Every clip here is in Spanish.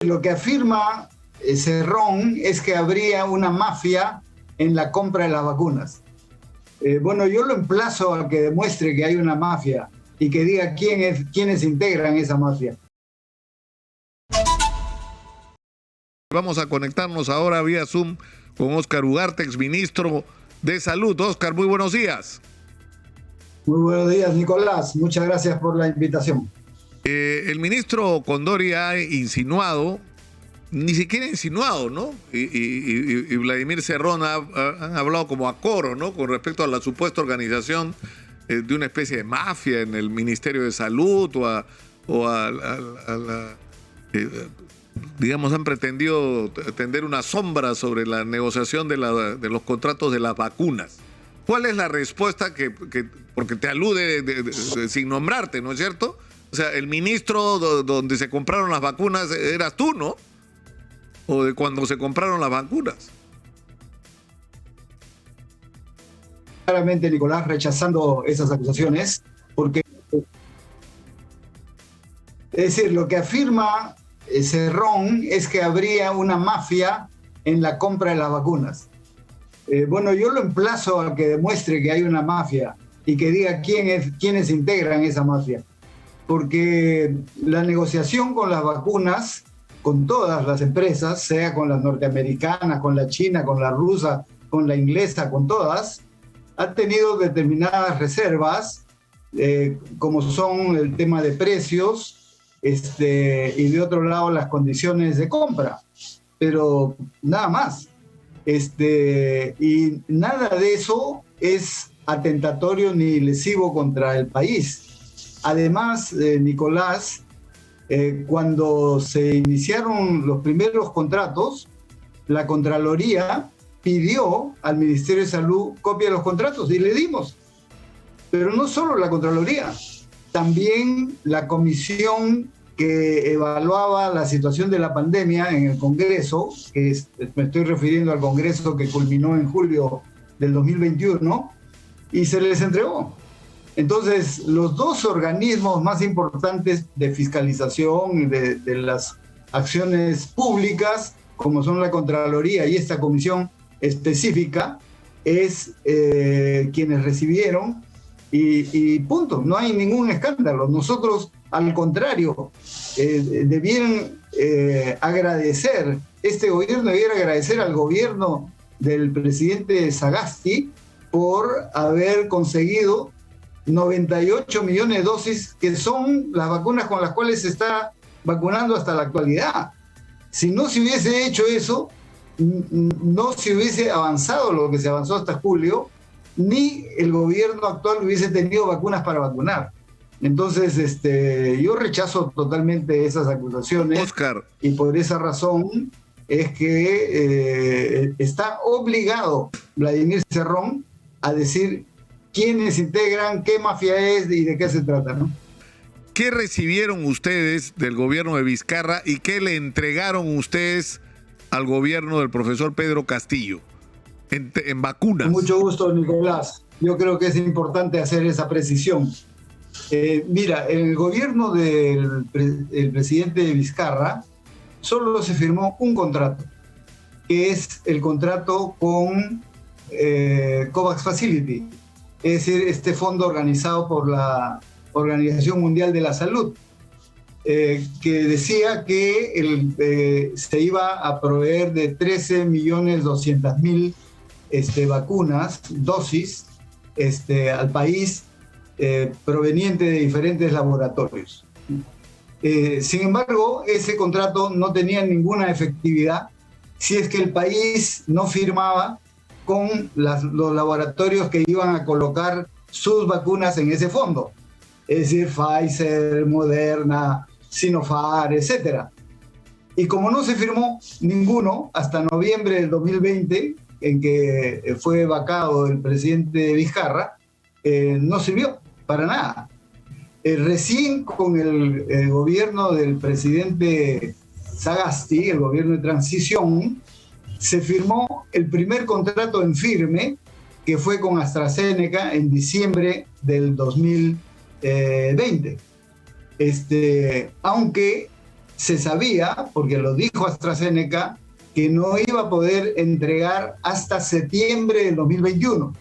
Lo que afirma Cerrón es que habría una mafia en la compra de las vacunas. Bueno, yo lo emplazo a que demuestre que hay una mafia y que diga quiénes integran esa mafia. Vamos a conectarnos ahora vía Zoom con Óscar Ugarte, exministro de Salud. Óscar, muy buenos días. Muy buenos días, Nicolás. Muchas gracias por la invitación. El ministro Condori ha insinuado, ni siquiera insinuado, ¿no? Y Vladimir Cerrón han hablado como a coro, ¿no? Con respecto a la supuesta organización de una especie de mafia en el Ministerio de Salud digamos, han pretendido tender una sombra sobre la negociación de los contratos de las vacunas. ¿Cuál es la respuesta porque te alude sin nombrarte, ¿no es cierto? O sea, el ministro donde se compraron las vacunas eras tú, ¿no? O de cuando se compraron las vacunas. Claramente, Nicolás, rechazando esas acusaciones, porque, es decir, lo que afirma Cerrón es que habría una mafia en la compra de las vacunas. Bueno, yo lo emplazo a que demuestre que hay una mafia y que diga quiénes integran esa mafia. Porque la negociación con las vacunas, con todas las empresas, sea con las norteamericanas, con la china, con la rusa, con la inglesa, con todas, ha tenido determinadas reservas, como son el tema de precios, y de otro lado las condiciones de compra, pero nada más. Y nada de eso es atentatorio ni lesivo contra el país. Además, Nicolás, cuando se iniciaron los primeros contratos, la Contraloría pidió al Ministerio de Salud copia de los contratos y le dimos. Pero no solo la Contraloría, también la comisión que evaluaba la situación de la pandemia en el Congreso, me estoy refiriendo al Congreso que culminó en julio del 2021, y se les entregó. Entonces, los dos organismos más importantes de fiscalización de las acciones públicas, como son la Contraloría y esta comisión específica, es quienes recibieron y punto, no hay ningún escándalo. Nosotros, al contrario, debieran agradecer, este gobierno debiera agradecer al gobierno del presidente Sagasti por haber conseguido 98 millones de dosis, que son las vacunas con las cuales se está vacunando hasta la actualidad. Si no se hubiese hecho eso, no se hubiese avanzado lo que se avanzó hasta julio, ni el gobierno actual hubiese tenido vacunas para vacunar. Entonces, yo rechazo totalmente esas acusaciones. Óscar. Y por esa razón es que está obligado Vladimir Cerrón a decir quiénes integran, qué mafia es y de qué se trata, ¿no? ¿Qué recibieron ustedes del gobierno de Vizcarra y qué le entregaron ustedes al gobierno del profesor Pedro Castillo en vacunas? Con mucho gusto, Nicolás. Yo creo que es importante hacer esa precisión. Mira, el gobierno del presidente Vizcarra solo se firmó un contrato, que es el contrato con COVAX Facility, es decir, este fondo organizado por la Organización Mundial de la Salud, que decía que se iba a proveer de 13.200.000 vacunas, dosis, al país, proveniente de diferentes laboratorios. Sin embargo, ese contrato no tenía ninguna efectividad si es que el país no firmaba con los laboratorios que iban a colocar sus vacunas en ese fondo, es decir, Pfizer, Moderna, Sinopharm, etc. Y como no se firmó ninguno hasta noviembre del 2020, en que fue vacado el presidente Vizcarra, no sirvió para nada. Recién con el gobierno del presidente Sagasti, el gobierno de transición, se firmó el primer contrato en firme, que fue con AstraZeneca en diciembre del 2020. Aunque se sabía, porque lo dijo AstraZeneca, que no iba a poder entregar hasta septiembre del 2021.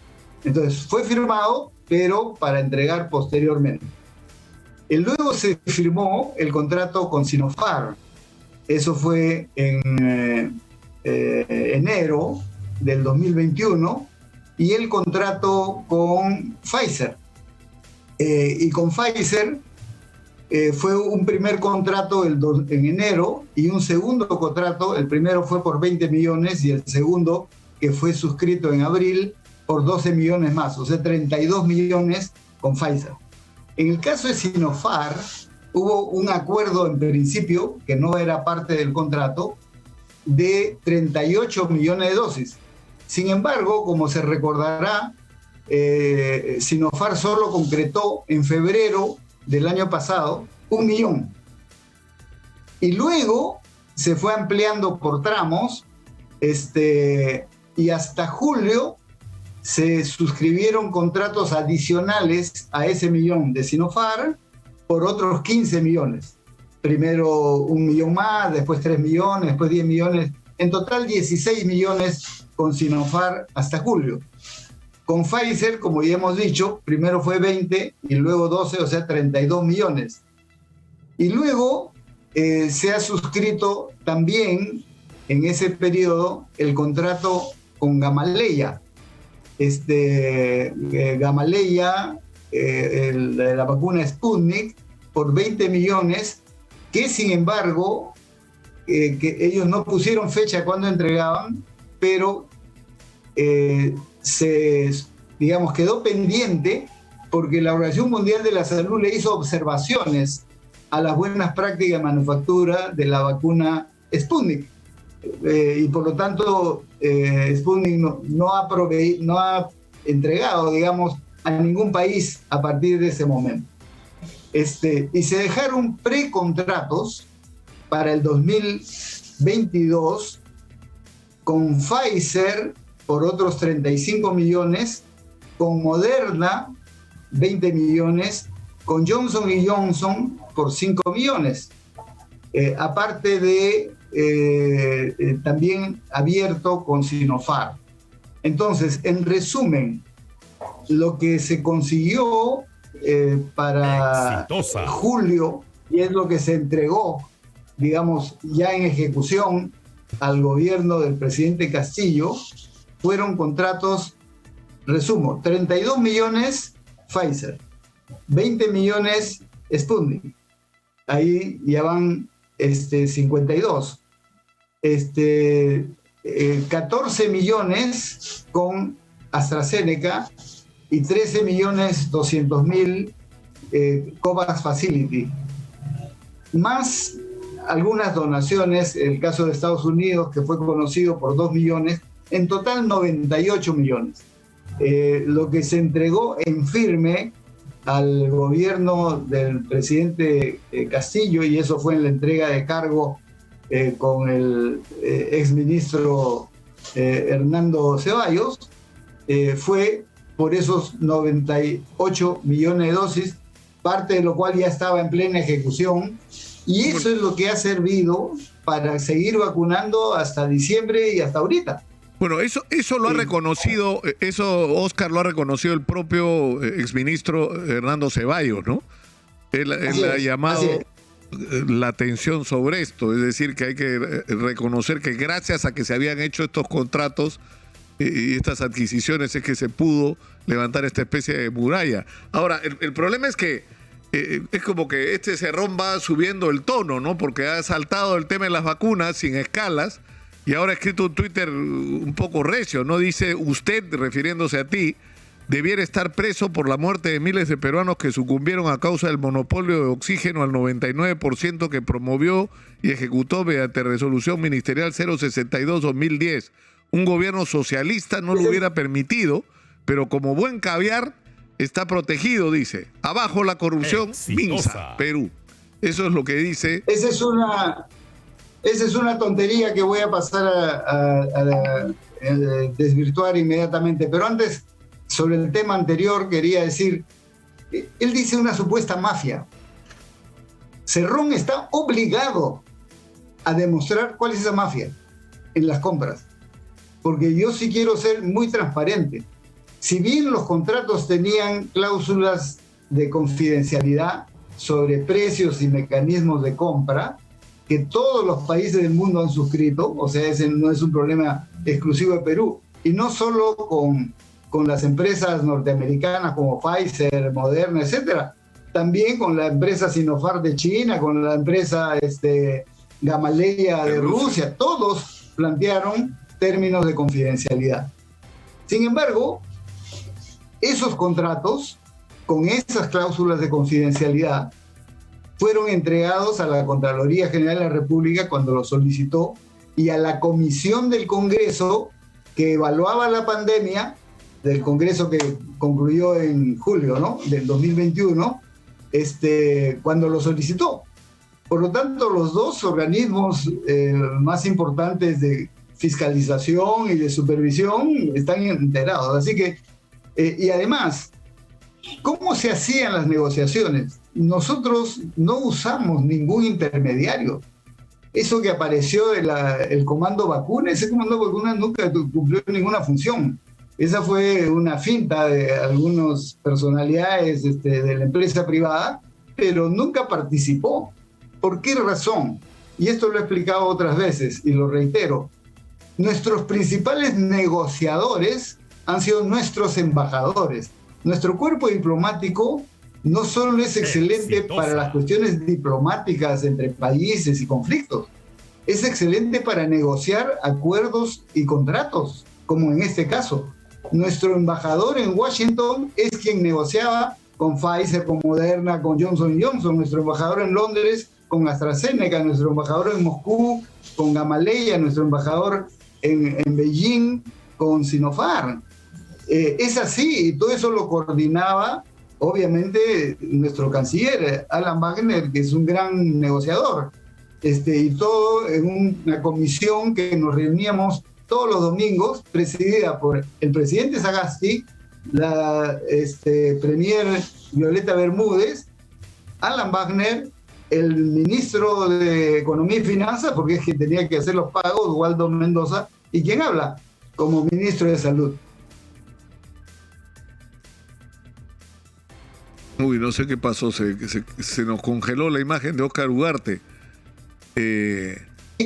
Entonces fue firmado, pero para entregar posteriormente. Y luego se firmó el contrato con Sinopharm. Eso fue en enero del 2021, y el contrato con Pfizer. Y con Pfizer fue un primer contrato en enero y un segundo contrato. El primero fue por 20 millones y el segundo, que fue suscrito en abril, por 12 millones más, o sea, 32 millones con Pfizer. En el caso de Sinopharm, hubo un acuerdo en principio, que no era parte del contrato, de 38 millones de dosis. Sin embargo, como se recordará, Sinopharm solo concretó en febrero del año pasado 1 millón. Y luego se fue ampliando por tramos, y hasta julio se suscribieron contratos adicionales a ese millón de Sinopharm por otros 15 millones. Primero 1 millón más, después 3 millones, después 10 millones. En total 16 millones con Sinopharm hasta julio. Con Pfizer, como ya hemos dicho, primero fue 20 y luego 12, o sea, 32 millones. Y luego se ha suscrito también en ese periodo el contrato con Gamaleya. Gamaleya, la vacuna Sputnik, por 20 millones, que sin embargo, que ellos no pusieron fecha cuando entregaban, pero quedó pendiente porque la Organización Mundial de la Salud le hizo observaciones a las buenas prácticas de manufactura de la vacuna Sputnik. Y por lo tanto, Sputnik no ha entregado, digamos, a ningún país a partir de ese momento. Y se dejaron precontratos para el 2022 con Pfizer por otros 35 millones, con Moderna 20 millones, con Johnson & Johnson por 5 millones, aparte de también abierto con Sinopharm. Entonces, en resumen, lo que se consiguió para julio, y es lo que se entregó, digamos, ya en ejecución al gobierno del presidente Castillo, fueron contratos, resumo, 32 millones Pfizer, 20 millones Sputnik, ahí ya van 52, 14 millones con AstraZeneca y 13 millones 200 mil COVAX Facility, más algunas donaciones, el caso de Estados Unidos, que fue conocido por 2 millones, en total 98 millones. Lo que se entregó en firme al gobierno del presidente Castillo, y eso fue en la entrega de cargo con el exministro Hernando Ceballos, fue por esos 98 millones de dosis, parte de lo cual ya estaba en plena ejecución, y eso es lo que ha servido para seguir vacunando hasta diciembre y hasta ahorita. Bueno, eso lo ha reconocido, Oscar, lo ha reconocido el propio exministro Hernando Ceballos, ¿no? Él ha llamado la atención sobre esto, es decir, que hay que reconocer que gracias a que se habían hecho estos contratos y estas adquisiciones es que se pudo levantar esta especie de muralla. Ahora, el problema es que es como que Cerrón va subiendo el tono, ¿no? Porque ha saltado el tema de las vacunas sin escalas y ahora ha escrito un Twitter un poco recio, ¿no? Dice, usted, refiriéndose a ti, debiera estar preso por la muerte de miles de peruanos que sucumbieron a causa del monopolio de oxígeno al 99% que promovió y ejecutó mediante resolución ministerial 062-2010. Un gobierno socialista no lo hubiera permitido, pero como buen caviar está protegido, dice. Abajo la corrupción, Minsa, Perú. Eso es lo que dice. Esa es una tontería que voy a pasar a desvirtuar inmediatamente. Pero antes, sobre el tema anterior, quería decir, él dice una supuesta mafia. Cerrón está obligado a demostrar cuál es esa mafia en las compras. Porque yo sí quiero ser muy transparente. Si bien los contratos tenían cláusulas de confidencialidad sobre precios y mecanismos de compra, que todos los países del mundo han suscrito, o sea, ese no es un problema exclusivo de Perú, y no solo con las empresas norteamericanas como Pfizer, Moderna, etcétera, también con la empresa Sinopharm de China, con la empresa Gamaleya de Rusia, todos plantearon términos de confidencialidad. Sin embargo, esos contratos, con esas cláusulas de confidencialidad, fueron entregados a la Contraloría General de la República cuando lo solicitó y a la Comisión del Congreso que evaluaba la pandemia, del Congreso que concluyó en julio, ¿no?, del 2021, cuando lo solicitó. Por lo tanto, los dos organismos más importantes de fiscalización y de supervisión están enterados. Así que, y además, ¿cómo se hacían las negociaciones? Nosotros no usamos ningún intermediario. Eso que apareció el comando vacuna, ese comando vacuna nunca cumplió ninguna función. Esa fue una finta de algunas personalidades de la empresa privada, pero nunca participó. ¿Por qué razón? Y esto lo he explicado otras veces y lo reitero. Nuestros principales negociadores han sido nuestros embajadores. Nuestro cuerpo diplomático no solo es excelente para las cuestiones diplomáticas entre países y conflictos, es excelente para negociar acuerdos y contratos, como en este caso. Nuestro embajador en Washington es quien negociaba con Pfizer, con Moderna, con Johnson Johnson. Nuestro embajador en Londres con AstraZeneca, nuestro embajador en Moscú con Gamaleya, nuestro embajador en Beijing con Sinopharm. Es así, y todo eso lo coordinaba, obviamente, nuestro canciller, Alan Wagner, que es un gran negociador, y todo en una comisión que nos reuníamos todos los domingos, presidida por el presidente Sagasti, la premier Violeta Bermúdez, Alan Wagner, el ministro de Economía y Finanzas, porque es quien tenía que hacer los pagos, Waldo Mendoza, y quien habla como ministro de Salud. Uy, no sé qué pasó, se nos congeló la imagen de Óscar Ugarte.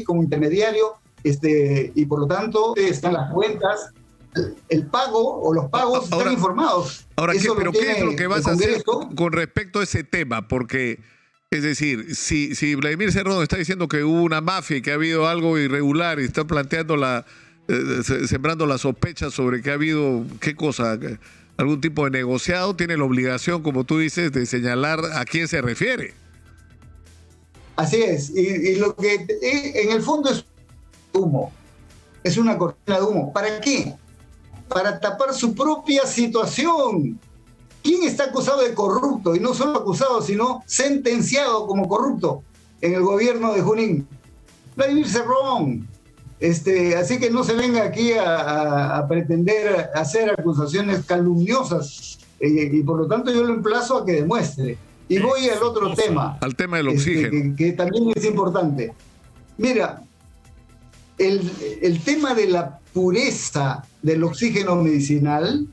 Como intermediario, y por lo tanto están las cuentas, el pago o los pagos están informados. Ahora, ¿pero qué es lo que vas a hacer con respecto a ese tema? Porque, es decir, si Vladimir Cerrón está diciendo que hubo una mafia y que ha habido algo irregular y está planteando sembrando la sospecha sobre que ha habido, ¿qué cosa? Algún tipo de negociado, tiene la obligación, como tú dices, de señalar a quién se refiere. Así es, y lo que en el fondo es humo, es una cortina de humo. ¿Para qué? Para tapar su propia situación. ¿Quién está acusado de corrupto? Y no solo acusado, sino sentenciado como corrupto en el gobierno de Junín. Vladimir Cerrón. Así que no se venga aquí a pretender hacer acusaciones calumniosas, y por lo tanto yo lo emplazo a que demuestre. Y voy al otro tema. Al tema del oxígeno. Que también es importante. Mira, el tema de la pureza del oxígeno medicinal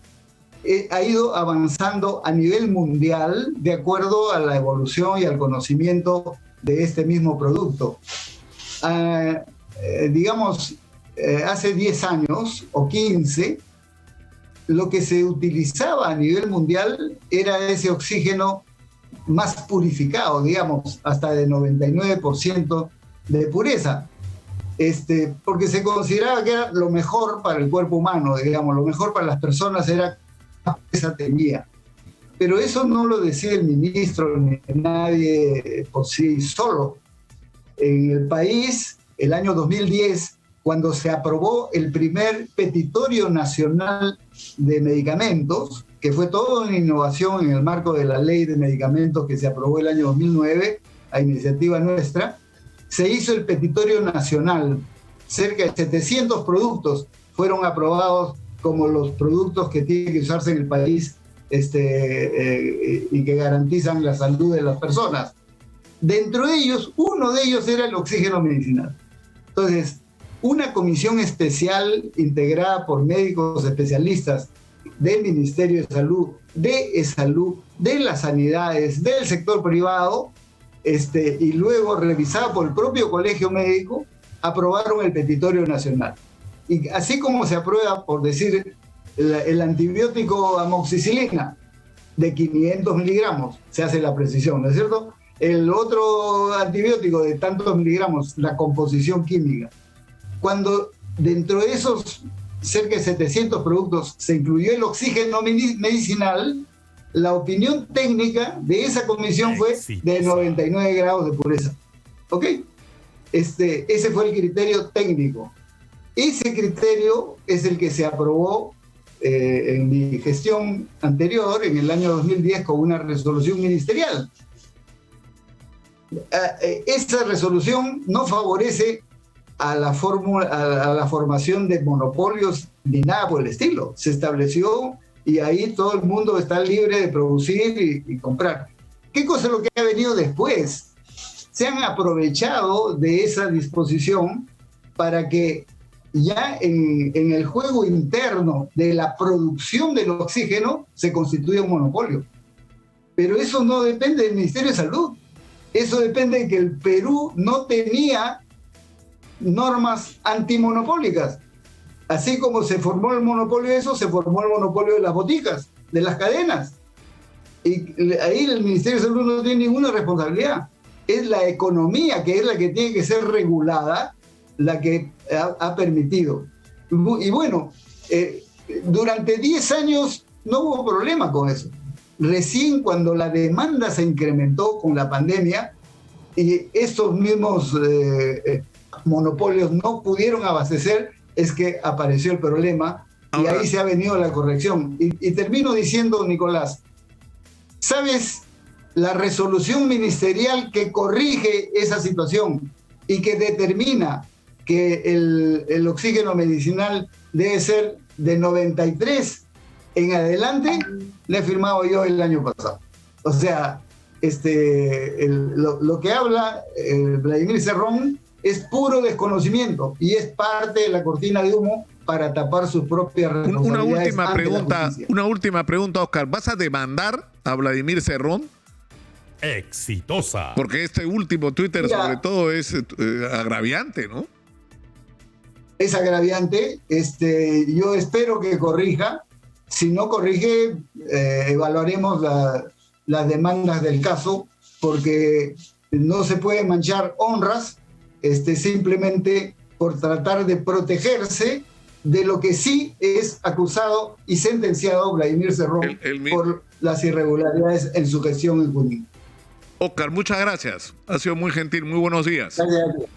ha ido avanzando a nivel mundial de acuerdo a la evolución y al conocimiento de este mismo producto. Hace 10 años o 15, lo que se utilizaba a nivel mundial era ese oxígeno más purificado, digamos, hasta de 99% de pureza, porque se consideraba que era lo mejor para el cuerpo humano, digamos, lo mejor para las personas era más pureza tenía. Pero eso no lo decide el ministro ni nadie por sí solo. En el país, el año 2010, cuando se aprobó el primer petitorio nacional de medicamentos, que fue toda una innovación en el marco de la ley de medicamentos que se aprobó el año 2009, a iniciativa nuestra, se hizo el petitorio nacional. Cerca de 700 productos fueron aprobados como los productos que tienen que usarse en el país y que garantizan la salud de las personas. Dentro de ellos, uno de ellos era el oxígeno medicinal. Entonces, una comisión especial integrada por médicos especialistas del Ministerio de Salud, de Salud, de las sanidades, del sector privado, y luego revisada por el propio Colegio Médico, aprobaron el petitorio nacional. Y así como se aprueba, por decir, el antibiótico amoxicilina de 500 miligramos, se hace la precisión, ¿no es cierto? El otro antibiótico de tantos miligramos, la composición química. Cuando dentro de esos cerca de 700 productos se incluyó el oxígeno medicinal, la opinión técnica de esa comisión fue de 99 grados de pureza. ¿Ok? Ese fue el criterio técnico. Ese criterio es el que se aprobó en mi gestión anterior, en el año 2010, con una resolución ministerial. Esa resolución no favorece a la formación de monopolios ni nada por el estilo. Se estableció y ahí todo el mundo está libre de producir y comprar. ¿Qué cosa es lo que ha venido después? Se han aprovechado de esa disposición para que ya en el juego interno de la producción del oxígeno se constituya un monopolio. Pero eso no depende del Ministerio de Salud. Eso depende de que el Perú no tenía normas antimonopólicas. Así como se formó el monopolio de eso, se formó el monopolio de las boticas, de las cadenas. Y ahí el Ministerio de Salud no tiene ninguna responsabilidad. Es la economía, que es la que tiene que ser regulada, la que ha permitido. Y bueno, durante 10 años no hubo problema con eso. Recién cuando la demanda se incrementó con la pandemia y estos mismos monopolios no pudieron abastecer, es que apareció el problema. Ahora, y ahí se ha venido la corrección. Y termino diciendo, Nicolás, ¿sabes la resolución ministerial que corrige esa situación y que determina que el oxígeno medicinal debe ser de 93 en adelante? Le he firmado yo el año pasado. O sea, lo que habla Vladimir Cerrón es puro desconocimiento y es parte de la cortina de humo para tapar sus propias responsabilidades. Una última pregunta, Oscar. ¿Vas a demandar a Vladimir Cerrón? Exitosa. Porque este último Twitter, sobre todo, es agraviante, ¿no? Es agraviante. Yo espero que corrija. Si no corrige, evaluaremos las demandas del caso, porque no se puede manchar honras simplemente por tratar de protegerse de lo que sí es acusado y sentenciado Vladimir Cerrón por las irregularidades en su gestión en Junín. Oscar, muchas gracias. Ha sido muy gentil. Muy buenos días. Gracias.